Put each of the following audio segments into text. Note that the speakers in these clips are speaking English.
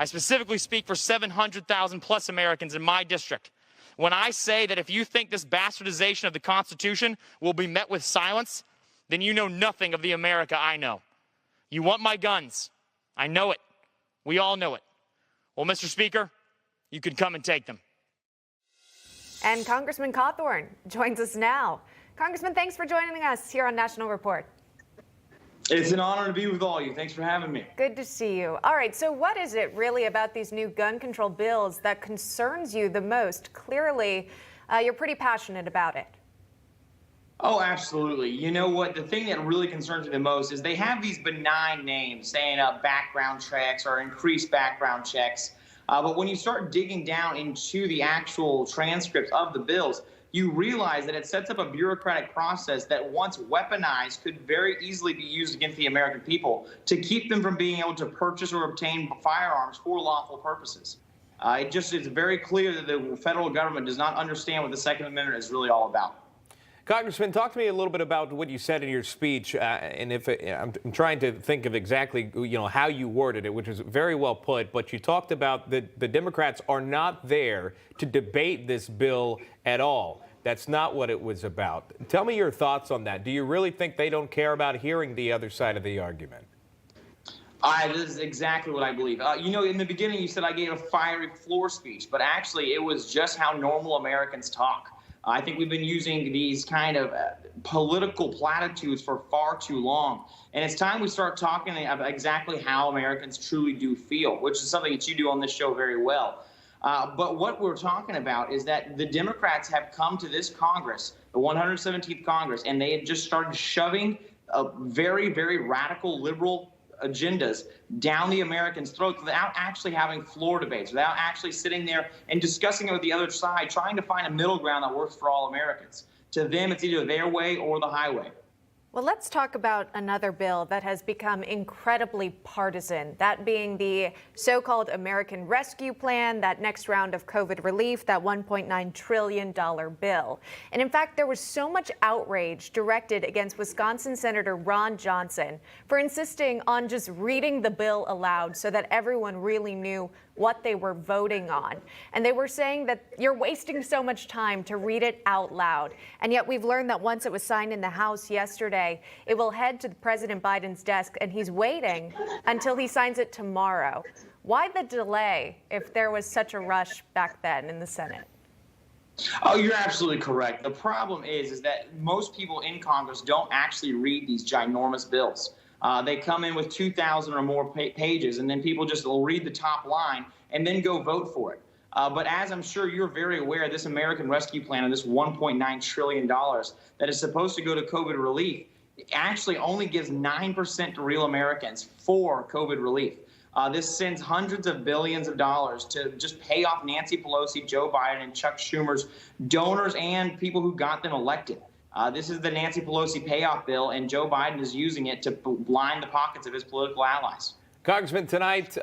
I specifically speak for 700,000 plus Americans in my district when I say that if you think this bastardization of the Constitution will be met with silence, then you know nothing of the America I know. You want my guns. I know it. We all know it. Well, Mr. Speaker, you can come and take them. And Congressman Cawthorn joins us now. Congressman, thanks for joining us here on National Report. It's an honor to be with all you. Thanks for having me. Good to see you. All right, so what is it really about these new gun control bills that concerns you the most? Clearly, you're pretty passionate about it. Oh, absolutely. You know what? The thing that really concerns me the most is they have these benign names saying background checks or increased background checks. But when you start digging down into the actual transcripts of the bills, you realize that it sets up a bureaucratic process that once weaponized could very easily be used against the American people to keep them from being able to purchase or obtain firearms for lawful purposes. It just is very clear that the federal government does not understand what the Second Amendment is really all about. Congressman, talk to me a little bit about what you said in your speech, and I'm trying to think of exactly, how you worded it, which was very well put. But you talked about the Democrats are not there to debate this bill at all. That's not what it was about. Tell me your thoughts on that. Do you really think they don't care about hearing the other side of the argument? This is exactly what I believe. In the beginning, you said I gave a fiery floor speech, but actually it was just how normal Americans talk. I think we've been using these kind of political platitudes for far too long. And it's time we start talking about exactly how Americans truly do feel, which is something that you do on this show very well. But what we're talking about is that the Democrats have come to this Congress, the 117th Congress, and they have just started shoving very, very radical liberal agendas down the Americans' throats without actually having floor debates, without actually sitting there and discussing it with the other side, trying to find a middle ground that works for all Americans. To them, it's either their way or the highway. Well, let's talk about another bill that has become incredibly partisan, that being the so-called American Rescue Plan, that next round of COVID relief, that $1.9 trillion bill. And in fact, there was so much outrage directed against Wisconsin Senator Ron Johnson for insisting on just reading the bill aloud so that everyone really knew what they were voting on. And they were saying that you're wasting so much time to read it out loud. And yet we've learned that once it was signed in the House yesterday, it will head to President Biden's desk, and he's waiting until he signs it tomorrow. Why the delay if there was such a rush back then in the Senate? Oh, you're absolutely correct. The problem is that most people in Congress don't actually read these ginormous bills. They come in with 2,000 or more pages, and then people just will read the top line and then go vote for it. But as I'm sure you're very aware, this American Rescue Plan and this $1.9 trillion that is supposed to go to COVID relief actually only gives 9% to real Americans for COVID relief. This sends hundreds of billions of dollars to just pay off Nancy Pelosi, Joe Biden, and Chuck Schumer's donors and people who got them elected. This is the Nancy Pelosi payoff bill, and Joe Biden is using it to line the pockets of his political allies. Congressman, tonight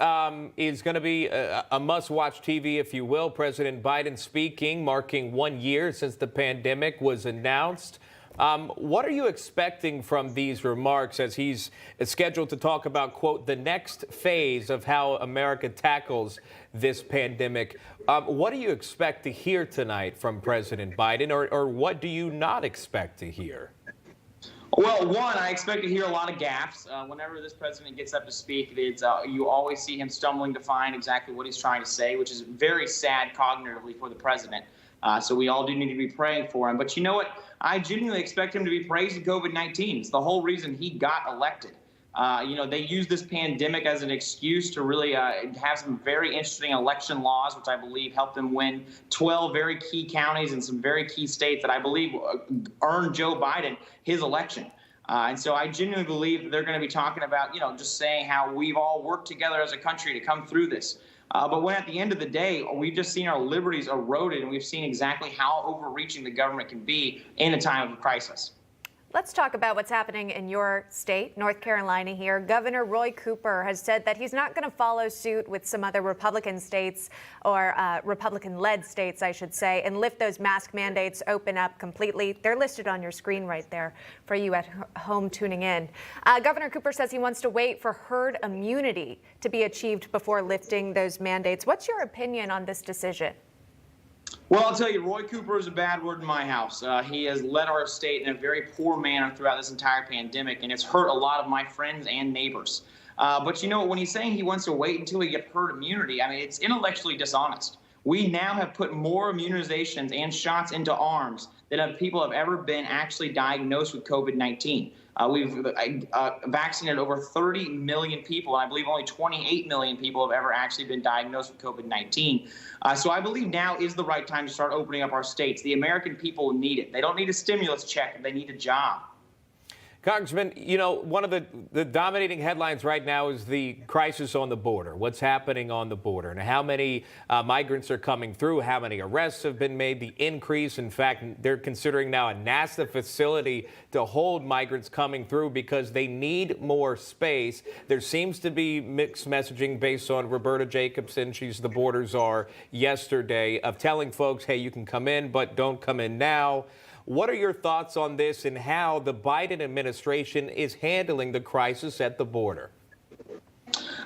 is going to be a must-watch TV, if you will. President Biden speaking, marking 1 year since the pandemic was announced. What are you expecting from these remarks as he's scheduled to talk about, quote, the next phase of how America tackles this pandemic? What do you expect to hear tonight from President Biden, or what do you not expect to hear? Well, one, I expect to hear a lot of gaffes. Whenever this president gets up to speak, you always see him stumbling to find exactly what he's trying to say, which is very sad cognitively for the president. So we all do need to be praying for him. But you know what? I genuinely expect him to be praising COVID-19. It's the whole reason he got elected. They use this pandemic as an excuse to really have some very interesting election laws, which I believe helped them win 12 very key counties in some very key states that I believe earned Joe Biden his election. And so I genuinely believe that they're going to be talking about, just saying how we've all worked together as a country to come through this. But when at the end of the day, we've just seen our liberties eroded, and we've seen exactly how overreaching the government can be in a time of crisis. Let's talk about what's happening in your state, North Carolina here. Governor Roy Cooper has said that he's not going to follow suit with some other Republican states, or Republican-led states, I should say, and lift those mask mandates, open up completely. They're listed on your screen right there for you at home tuning in. Governor Cooper says he wants to wait for herd immunity to be achieved before lifting those mandates. What's your opinion on this decision? Well, I'll tell you, Roy Cooper is a bad word in my house. He has led our state in a very poor manner throughout this entire pandemic, and it's hurt a lot of my friends and neighbors. But you know, when he's saying he wants to wait until we get herd immunity, I mean, it's intellectually dishonest. We now have put more immunizations and shots into arms than people have ever been actually diagnosed with COVID-19. We've vaccinated over 30 million people, and I believe only 28 million people have ever actually been diagnosed with COVID-19. So I believe now is the right time to start opening up our states. The American people need it. They don't need a stimulus check. They need a job. Congressman, you know, one of the dominating headlines right now is the crisis on the border. What's happening on the border and how many migrants are coming through, how many arrests have been made, the increase. In fact, they're considering now a NASA facility to hold migrants coming through because they need more space. There seems to be mixed messaging based on Roberta Jacobson, she's the border czar, yesterday, of telling folks, hey, you can come in, but don't come in now. What are your thoughts on this and how the Biden administration is handling the crisis at the border?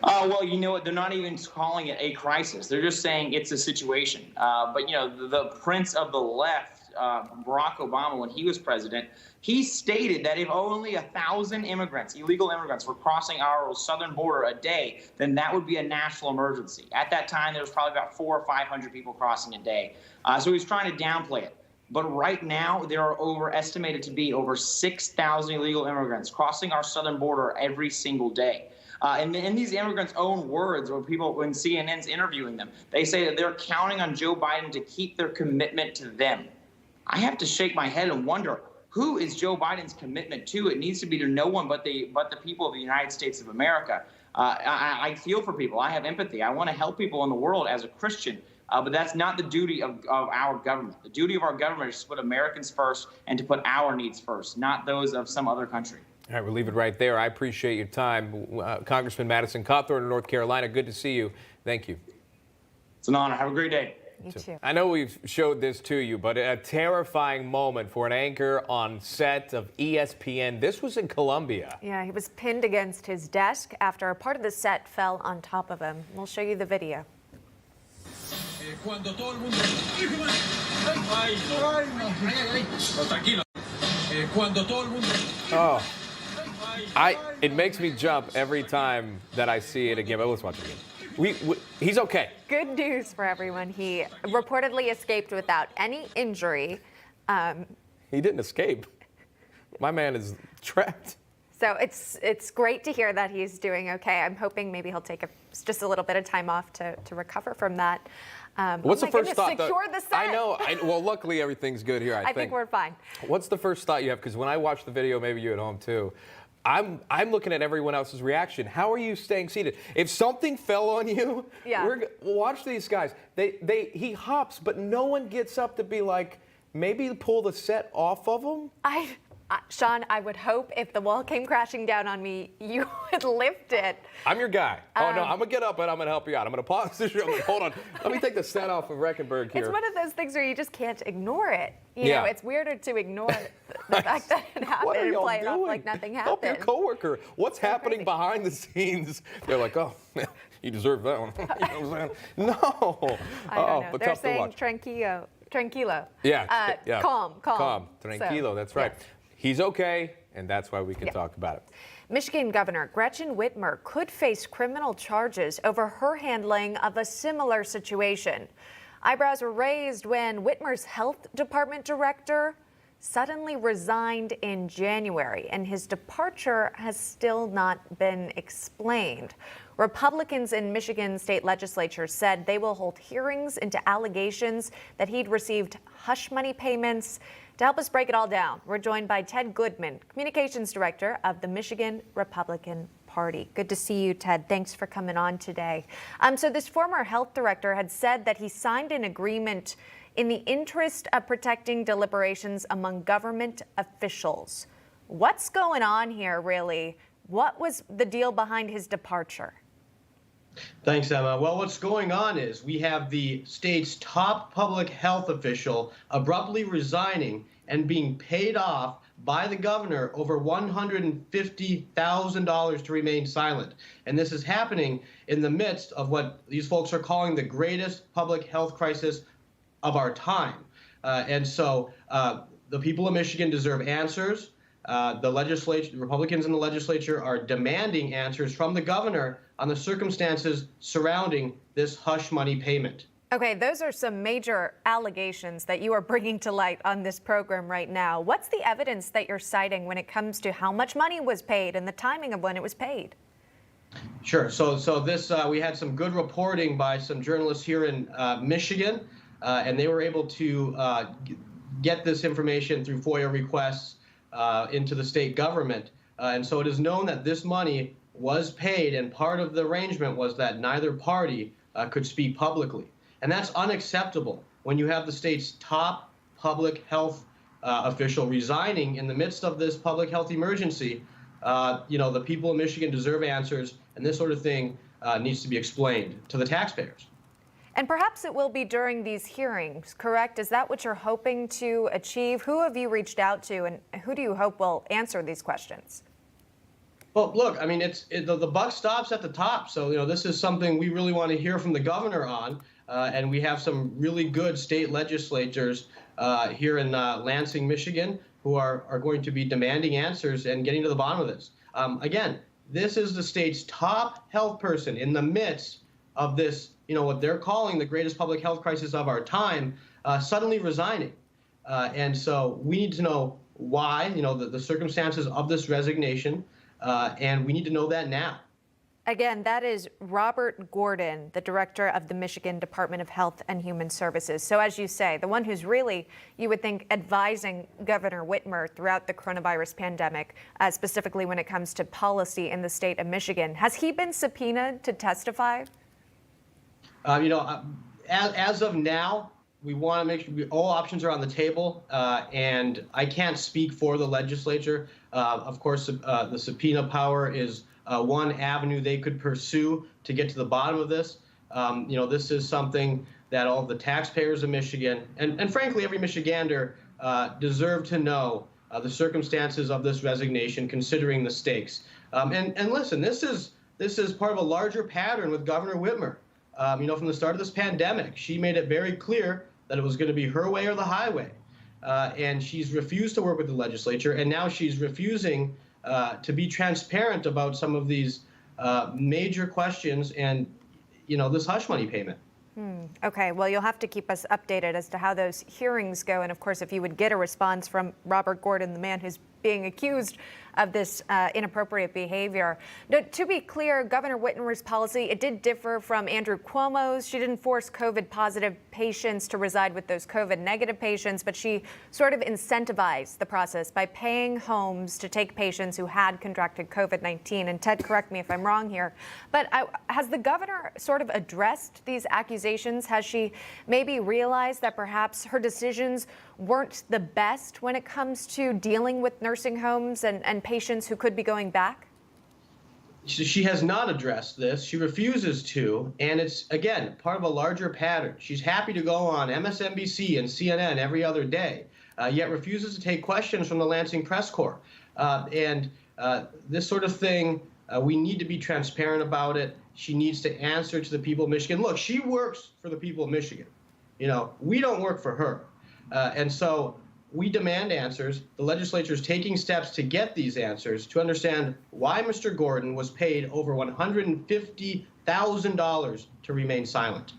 Well, you know what? They're not even calling it a crisis. They're just saying it's a situation. But, you know, the prince of the left, Barack Obama, when he was president, he stated that if only 1,000 immigrants, illegal immigrants, were crossing our southern border a day, then that would be a national emergency. At that time, there was probably about 400 or 500 people crossing a day. So he's trying to downplay it. But right now, there are estimated to be over 6,000 illegal immigrants crossing our southern border every single day. And in these immigrants' own words, when CNN's interviewing them, they say that they're counting on Joe Biden to keep their commitment to them. I have to shake my head and wonder, who is Joe Biden's commitment to? It needs to be to no one but the people of the United States of America. I feel for people. I have empathy. I want to help people in the world as a Christian. But that's not the duty of our government. The duty of our government is to put Americans first and to put our needs first, not those of some other country. All right, we'll leave it right there. I appreciate your time. Congressman Madison Cawthorn in North Carolina, good to see you. Thank you. It's an honor. Have a great day. You too. I know we've showed this to you, but a terrifying moment for an anchor on set of ESPN. This was in Colombia. Yeah, he was pinned against his desk after a part of the set fell on top of him. We'll show you the video. Cuando todo el mundo... Ay, no, tranquilo. Cuando todo el mundo... Oh, it makes me jump every time that I see it again. But let's watch it again. He's okay. Good news for everyone. He reportedly escaped without any injury. He didn't escape. My man is trapped. So it's great to hear that he's doing okay. I'm hoping maybe he'll take just a little bit of time off to recover from that. What's the first thought? Secure the set. I know. Well, luckily everything's good here. I think we're fine. What's the first thought you have? Because when I watch the video, maybe you at home too, I'm looking at everyone else's reaction. How are you staying seated? If something fell on you, watch these guys. He hops, but no one gets up to be like, maybe pull the set off of him. Shaun, I would hope if the wall came crashing down on me, you would lift it. I'm your guy. No, I'm going to get up and I'm going to help you out. I'm going to pause the show. I'm like, hold on. Let me take the set off of Rechenberg here. It's one of those things where you just can't ignore it. You know, it's weirder to ignore the fact that it happened and play it off like nothing happened. Help your coworker. What's happening behind the scenes? They're like, oh, you deserve that one. You know what I'm saying? No. I don't know. But they're tough to watch. saying tranquilo. Yeah. Calm. Tranquilo, so, that's right. Yeah. He's okay, and that's why we can talk about it. Michigan Governor Gretchen Whitmer could face criminal charges over her handling of a similar situation. Eyebrows were raised when Whitmer's health department director suddenly resigned in January, and his departure has still not been explained. Republicans in Michigan state legislature said they will hold hearings into allegations that he'd received hush money payments. To help us break it all down, we're joined by Ted Goodman, communications director of the Michigan Republican Party. Good to see you, Ted. Thanks for coming on today. So this former health director had said that he signed an agreement in the interest of protecting deliberations among government officials. What's going on here, really? What was the deal behind his departure? Thanks, Emma. Well, what's going on is we have the state's top public health official abruptly resigning and being paid off by the governor over $150,000 to remain silent. And this is happening in the midst of what these folks are calling the greatest public health crisis of our time. And so the people of Michigan deserve answers. The Republicans in the legislature are demanding answers from the governor on the circumstances surrounding this hush money payment. Okay, those are some major allegations that you are bringing to light on this program right now. What's the evidence that you're citing when it comes to how much money was paid and the timing of when it was paid? Sure. So this we had some good reporting by some journalists here in Michigan, and they were able to get this information through FOIA requests into the state government. And so it is known that this money was paid, and part of the arrangement was that neither party could speak publicly. And that's unacceptable when you have the state's top public health official resigning in the midst of this public health emergency. The people of Michigan deserve answers, and this sort of thing needs to be explained to the taxpayers. And perhaps it will be during these hearings, correct? Is that what you're hoping to achieve? Who have you reached out to, and who do you hope will answer these questions? Well, look, I mean, the buck stops at the top. So, this is something we really want to hear from the governor on. And we have some really good state legislators here in Lansing, Michigan, who are going to be demanding answers and getting to the bottom of this. Again, this is the state's top health person in the midst of this, what they're calling the greatest public health crisis of our time, suddenly resigning. And so we need to know why, the circumstances of this resignation, and we need to know that now. Again, that is Robert Gordon, the director of the Michigan Department of Health and Human Services. So as you say, the one who's really, you would think, advising Governor Whitmer throughout the coronavirus pandemic, specifically when it comes to policy in the state of Michigan. Has he been subpoenaed to testify? As of now, we want to make sure all options are on the table, and I can't speak for the legislature. Of course, the subpoena power is one avenue they could pursue to get to the bottom of this. This is something that all of the taxpayers of Michigan and frankly, every Michigander deserve to know the circumstances of this resignation, considering the stakes. And listen, this is part of a larger pattern with Governor Whitmer. From the start of this pandemic, she made it very clear that it was going to be her way or the highway. And she's refused to work with the legislature, and now she's refusing to be transparent about some of these major questions and, this hush money payment. Okay, well, you'll have to keep us updated as to how those hearings go. And of course, if you would get a response from Robert Gordon, the man who's being accused of this inappropriate behavior. Now, to be clear, Governor Whitmer's policy, it did differ from Andrew Cuomo's. She didn't force COVID-positive patients to reside with those COVID-negative patients, but she sort of incentivized the process by paying homes to take patients who had contracted COVID-19. And Ted, correct me if I'm wrong here, but has the governor sort of addressed these accusations? Has she maybe realized that perhaps her decisions weren't the best when it comes to dealing with nursing homes and patients who could be going back? She has not addressed this. She refuses to, and it's, again, part of a larger pattern. She's happy to go on MSNBC and CNN every other day, yet refuses to take questions from the Lansing Press Corps. This sort of thing, we need to be transparent about it. She needs to answer to the people of Michigan. Look, she works for the people of Michigan. We don't work for her. And so we demand answers. The legislature is taking steps to get these answers, to understand why Mr. Gordon was paid over $150,000 to remain silent.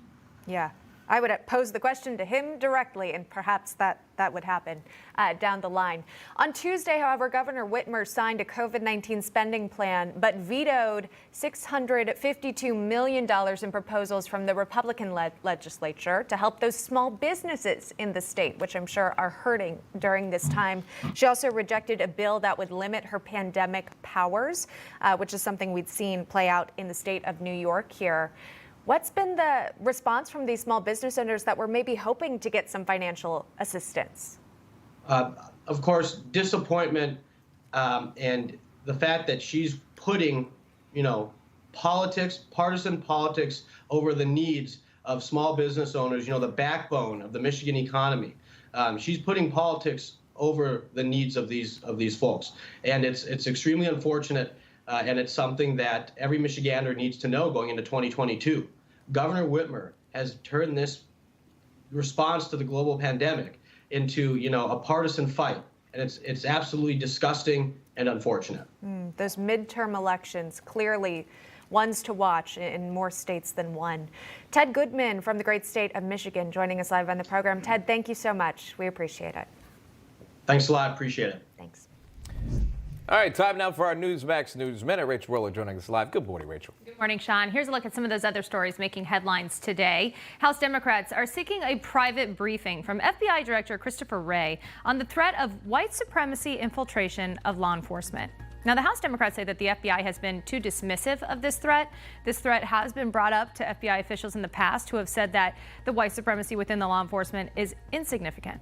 Yeah, I would pose the question to him directly, and perhaps that would happen down the line. On Tuesday, however, Governor Whitmer signed a COVID-19 spending plan, but vetoed $652 million in proposals from the Republican-led legislature to help those small businesses in the state, which I'm sure are hurting during this time. She also rejected a bill that would limit her pandemic powers, which is something we'd seen play out in the state of New York here. What's been the response from these small business owners that were maybe hoping to get some financial assistance? Of course, disappointment And the fact that she's putting, politics, partisan politics over the needs of small business owners, the backbone of the Michigan economy. She's putting politics over the needs of these folks. And it's extremely unfortunate, and it's something that every Michigander needs to know going into 2022. Governor Whitmer has turned this response to the global pandemic into, a partisan fight. And it's absolutely disgusting and unfortunate. Those midterm elections, clearly ones to watch in more states than one. Ted Goodman from the great state of Michigan joining us live on the program. Ted, thank you so much. We appreciate it. Thanks a lot. Appreciate it. Thanks. All right, time now for our Newsmax News Minute. Rachel Roller joining us live. Good morning, Rachel. Good morning, Shaun. Here's a look at some of those other stories making headlines today. House Democrats are seeking a private briefing from FBI Director Christopher Wray on the threat of white supremacy infiltration of law enforcement. Now, the House Democrats say that the FBI has been too dismissive of this threat. This threat has been brought up to FBI officials in the past who have said that the white supremacy within the law enforcement is insignificant.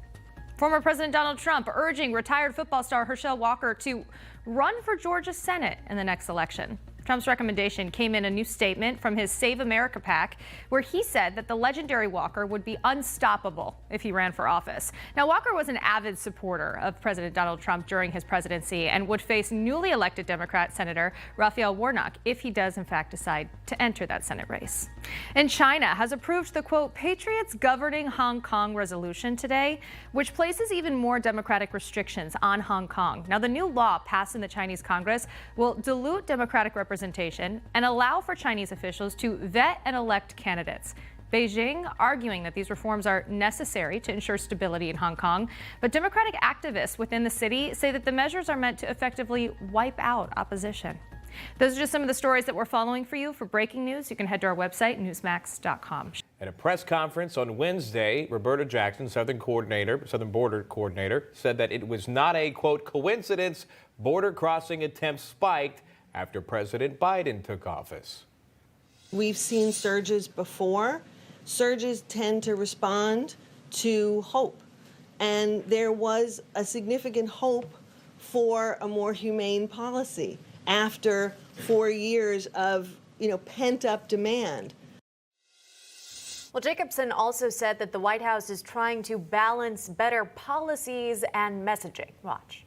Former President Donald Trump urging retired football star Herschel Walker to run for Georgia Senate in the next election. Trump's recommendation came in a new statement from his Save America PAC, where he said that the legendary Walker would be unstoppable if he ran for office. Now, Walker was an avid supporter of President Donald Trump during his presidency and would face newly elected Democrat Senator Raphael Warnock if he does, in fact, decide to enter that Senate race. And China has approved the, quote, Patriots Governing Hong Kong resolution today, which places even more democratic restrictions on Hong Kong. Now, the new law passed in the Chinese Congress will dilute democratic representation and allow for Chinese officials to vet and elect candidates. Beijing arguing that these reforms are necessary to ensure stability in Hong Kong, but Democratic activists within the city say that the measures are meant to effectively wipe out opposition. Those are just some of the stories that we're following for you. For breaking news, you can head to our website, newsmax.com. At a press conference on Wednesday, Roberta Jackson, Southern Border Coordinator, said that it was not a, quote, coincidence border crossing attempts spiked after President Biden took office. We've seen surges before. Surges tend to respond to hope. And there was a significant hope for a more humane policy after 4 years of, pent-up demand. Well, Jacobson also said that the White House is trying to balance better policies and messaging. Watch.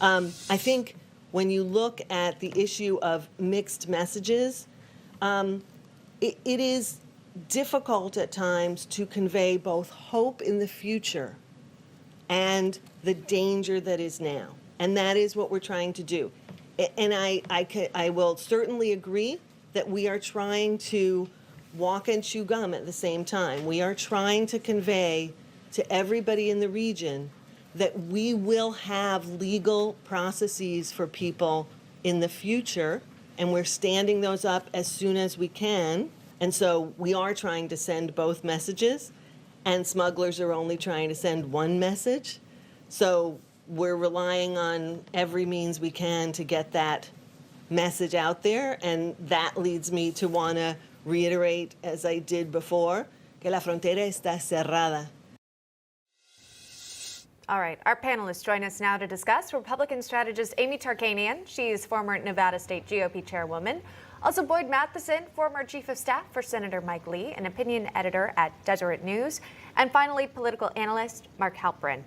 I think when you look at the issue of mixed messages, it is difficult at times to convey both hope in the future and the danger that is now. And that is what we're trying to do. And I will certainly agree that we are trying to walk and chew gum at the same time. We are trying to convey to everybody in the region that we will have legal processes for people in the future, and we're standing those up as soon as we can. And so we are trying to send both messages, and smugglers are only trying to send one message. So we're relying on every means we can to get that message out there, and that leads me to want to reiterate, as I did before, que la frontera está cerrada. All right, our panelists join us now to discuss. Republican strategist Amy Tarkanian, she's former Nevada State GOP chairwoman. Also Boyd Matheson, former chief of staff for Senator Mike Lee, an opinion editor at Deseret News. And finally, political analyst Mark Halperin.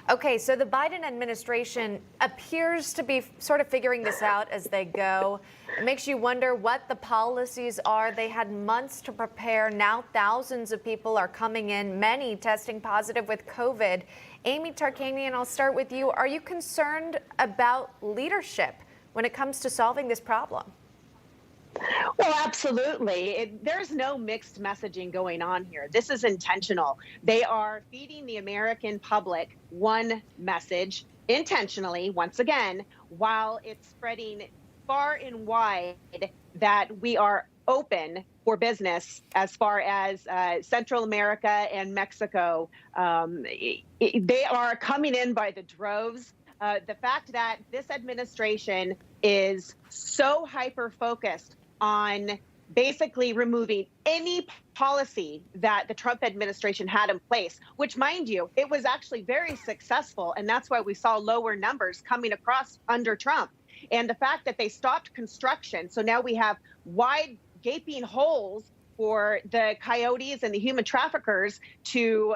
Okay, so the Biden administration appears to be sort of figuring this out as they go. It makes you wonder what the policies are. They had months to prepare. Now thousands of people are coming in, many testing positive with COVID. Amy Tarkanian, I'll start with you. Are you concerned about leadership when it comes to solving this problem? Well, absolutely. There's no mixed messaging going on here. This is intentional. They are feeding the American public one message intentionally, once again, while it's spreading far and wide that we are open for business as far as Central America and Mexico. They are coming in by the droves. The fact that this administration is so hyper-focused on basically removing any policy that the Trump administration had in place, which, mind you, it was actually very successful. And that's why we saw lower numbers coming across under Trump. And the fact that they stopped construction. So now we have wide gaping holes for the coyotes and the human traffickers to,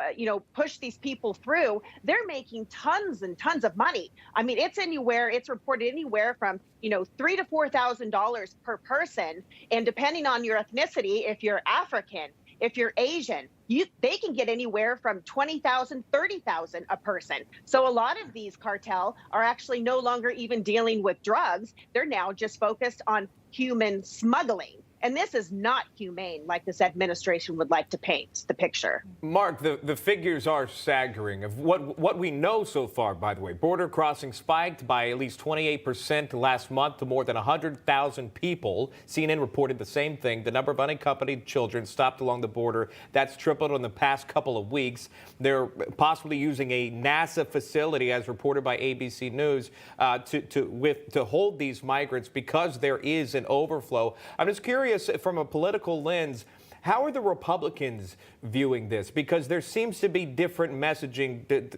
push these people through. They're making tons and tons of money. I mean, it's reported anywhere from, $3,000 to $4,000 per person. And depending on your ethnicity, if you're African, if you're Asian, they can get anywhere from $20,000, $30,000 a person. So a lot of these cartel are actually no longer even dealing with drugs. They're now just focused on human smuggling. And this is not humane like this administration would like to paint the picture. Mark, the figures are staggering. Of what we know so far, by the way, border crossing spiked by at least 28% last month to more than 100,000 people. CNN reported the same thing. The number of unaccompanied children stopped along the border, that's tripled in the past couple of weeks. They're possibly using a NASA facility, as reported by ABC News, to hold these migrants because there is an overflow. I'm just curious, from a political lens, how are the Republicans viewing this? Because there seems to be different messaging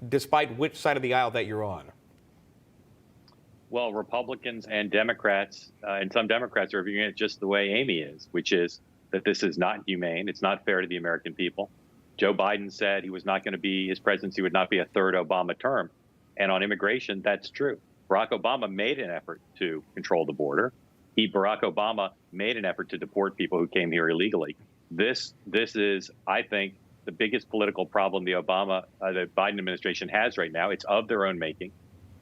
despite which side of the aisle that you're on. Well, Republicans and Democrats, and some Democrats are viewing it just the way Amy is, which is that this is not humane. It's not fair to the American people. Joe Biden said his presidency would not be a third Obama term. And on immigration, that's true. Barack Obama made an effort to control the border. Barack Obama made an effort to deport people who came here illegally. This is, I think, the biggest political problem the Biden administration has right now. It's of their own making.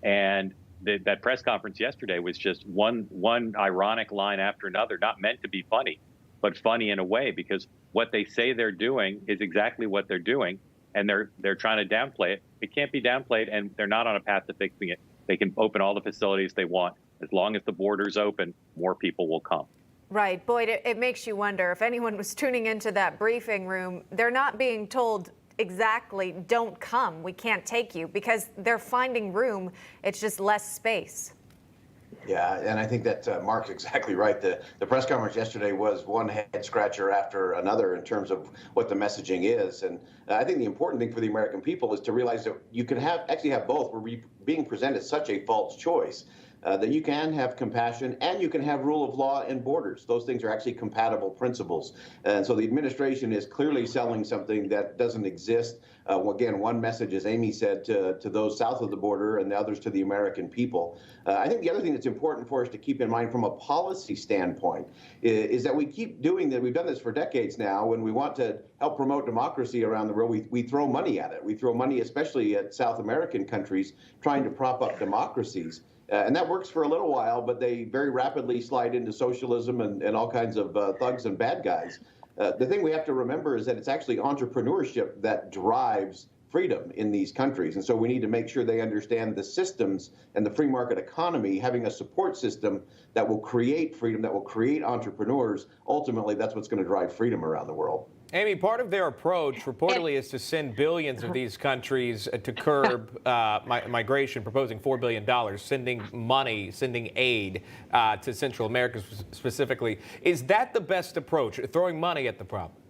And that press conference yesterday was just one ironic line after another, not meant to be funny, but funny in a way, because what they say they're doing is exactly what they're doing. And they're trying to downplay it. It can't be downplayed, and they're not on a path to fixing it. They can open all the facilities they want. As long as the border's open, more people will come. Right. Boyd, it makes you wonder if anyone was tuning into that briefing room, they're not being told exactly, don't come, we can't take you, because they're finding room. It's just less space. Yeah, and I think that Mark's exactly right. The press conference yesterday was one head scratcher after another in terms of what the messaging is. And I think the important thing for the American people is to realize that you can actually have both. We're being presented such a false choice. That you can have compassion and you can have rule of law and borders. Those things are actually compatible principles. And so the administration is clearly selling something that doesn't exist. Again, one message, as Amy said, to those south of the border and the others to the American people. I think the other thing that's important for us to keep in mind from a policy standpoint is that we keep doing that. We've done this for decades now. When we want to help promote democracy around the world, we throw money at it. We throw money, especially at South American countries, trying to prop up democracies. And that works for a little while, but they very rapidly slide into socialism and all kinds of thugs and bad guys. The thing we have to remember is that it's actually entrepreneurship that drives freedom in these countries. And so we need to make sure they understand the systems and the free market economy, having a support system that will create freedom, that will create entrepreneurs. Ultimately, that's what's going to drive freedom around the world. Amy, part of their approach reportedly is to send billions of these countries to curb migration, proposing $4 billion, sending money, sending aid to Central America specifically. Is that the best approach, throwing money at the problem?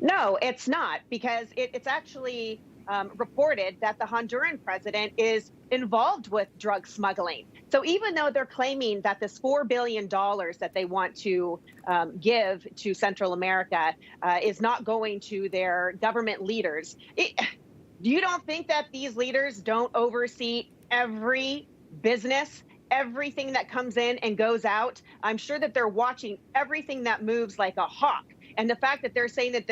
No, it's not, because it's actually reported that the Honduran president is involved with drug smuggling. So even though they're claiming that this $4 billion that they want to give to Central America is not going to their government leaders, you don't think that these leaders don't oversee every business, everything that comes in and goes out? I'm sure that they're watching everything that moves like a hawk. And the fact that they're saying that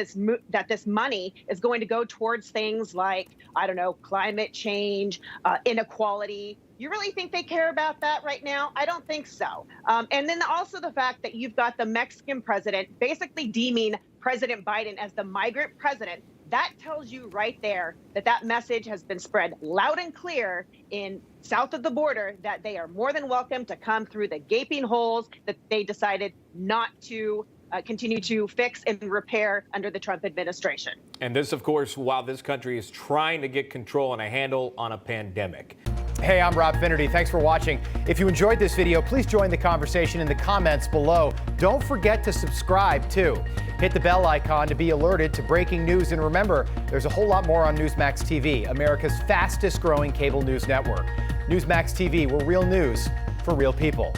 this money is going to go towards things like, I don't know, climate change, inequality. You really think they care about that right now? I don't think so. And then also the fact that you've got the Mexican president basically deeming President Biden as the migrant president. That tells you right there that that message has been spread loud and clear in south of the border, that they are more than welcome to come through the gaping holes that they decided not to continue to fix and repair under the Trump administration. And this, of course, while this country is trying to get control and a handle on a pandemic. Hey, I'm Rob Finnerty. Thanks for watching. If you enjoyed this video, please join the conversation in the comments below. Don't forget to subscribe, too. Hit the bell icon to be alerted to breaking news. And remember, there's a whole lot more on Newsmax TV, America's fastest growing cable news network. Newsmax TV, we're real news for real people.